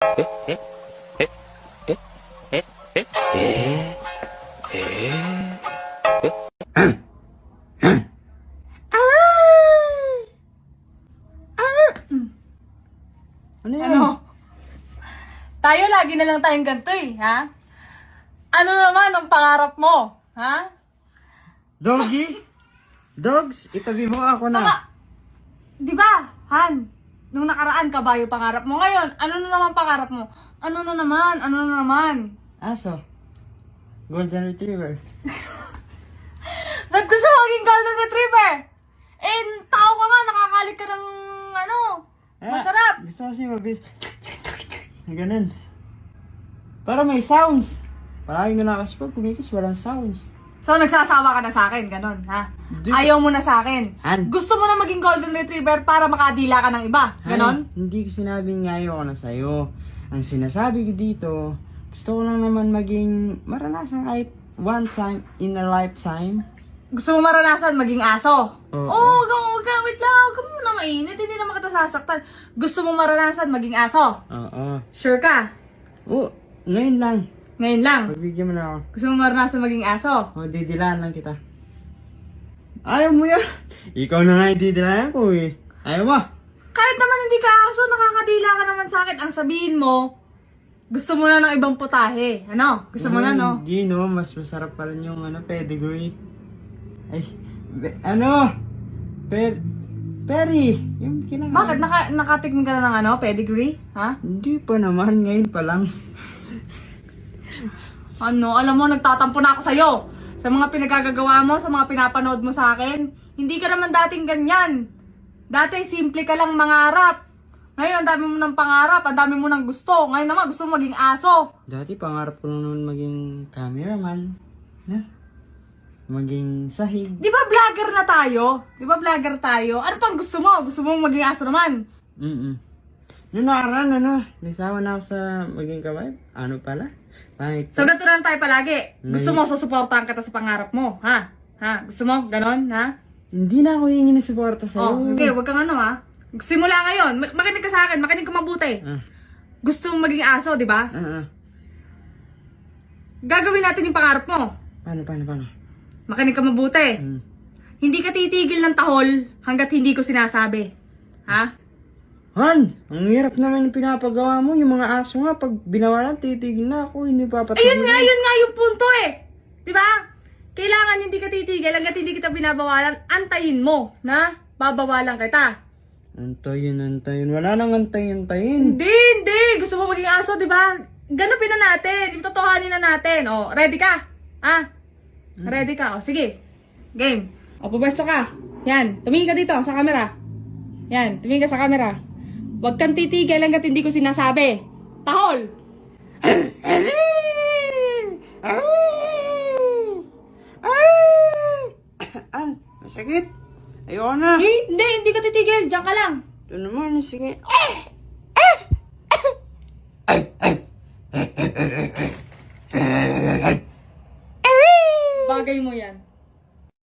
Ano yan? Ano? Tayo lagi na lang tayong ganito eh, ha? Ano naman ang pangarap mo, ha? Doggy? Dogs, itabi mo ako na. Di ba, Han? Nung nakaraan, kabayo pangarap mo. Ngayon, ano na naman pangarap mo? Ano na naman? Ano na naman? Aso. Golden Retriever. Ba't gusto mo maging golden retriever? Eh, tao ka nga, nakakalik ka ng ano, masarap. Gusto kasi mabilis. Ganun. Para may sounds. Palagi na nakas pag kumikis, walang sounds. So, nagsasawa ka na sa akin, ganun, ha? Hindi. Ayaw mo na sa akin. Han. Gusto mo na maging golden retriever para makadila ka ng iba, ganon? Hindi ko sinabing ngayon ko na sa'yo. Ang sinasabi ko dito, gusto ko lang naman maging maranasan kahit one time in a lifetime. Gusto mo maranasan maging aso? Oo. Wag ka, wait lang, huwag ka muna mainit, hindi naman kita sasaktan. Gusto mo maranasan maging aso? Oo. Sure ka? Oh, ngayon lang. Ngayon lang. Pagbigyan mo na ako. Gusto mo maranasan maging aso? O, didilaan lang kita. Ayaw mo yan. Ikaw na nga yung didilaan ko eh. Ayaw mo. Kahit naman hindi ka aso, nakakadila ka naman sa akin. Ang sabihin mo, gusto mo na ng ibang putahe. Ano? Gusto mo na, no? Hindi, no. Mas masarap pa rin yung pedigree. Ay, Perry. Yung kinakain. Bakit? Nakatikman ka na ng pedigree? Ha? Hindi pa naman. Ngayon pa lang. Ano? Alam mo, nagtatampo na ako sa'yo. Sa mga pinagkagagawa mo, sa mga pinapanood mo sa akin. Hindi ka naman dating ganyan. Dati, simple ka lang mangarap. Ngayon, ang dami mo ng pangarap, ang dami mo ng gusto. Ngayon naman, gusto mo maging aso. Dati, pangarap ko lang naman maging cameraman. Na? Maging sahig. Di ba vlogger na tayo? Di ba vlogger tayo? Ano pang gusto mo? Gusto mo maging aso naman? Noong nakaraan, nasawa na ako sa maging kawain. Ano pala? Kahit So, ganito na lang tayo palagi. Gusto May- mo, susuportahan kita sa pangarap mo. Ha? Ha? Gusto mo? Ganon? Ha? hindi na ako hingi ng suporta Oh, sa'yo. okay. Huwag kang ha? Simula ngayon. Makinig ka sa akin. Makinig ka mabuti. Ah, Gusto mong maging aso, di ba? Gagawin natin yung pangarap mo. Paano? Makinig ka mabuti. Hindi ka titigil ng tahol hanggat hindi ko sinasabi. Ha? Han, ang hirap naman yung pinapagawa mo. Yung mga aso nga, pag binawalan, titigil na ako. Hindi papatigil. Ayun nga yung punto eh. Di ba? Kailangan hindi ka titigil hanggat hindi kita binabawalan. Antayin mo na babawalan kita. Antayin. Wala nang antayin. Hindi. Gusto mo maging aso, di ba? Ganapin na natin. Totohanin na natin. O, ready ka? Ready ka? O, sige. Game. O, pubesto ka. Yan. Tumingin ka dito sa camera. Yan. Tumingin ka sa camera. Huwag kang titigil hanggat hindi ko sinasabi. Tahol! Masakit. Ayoko na. Hindi ka titigil. Diyan ka lang. Ito naman, sige.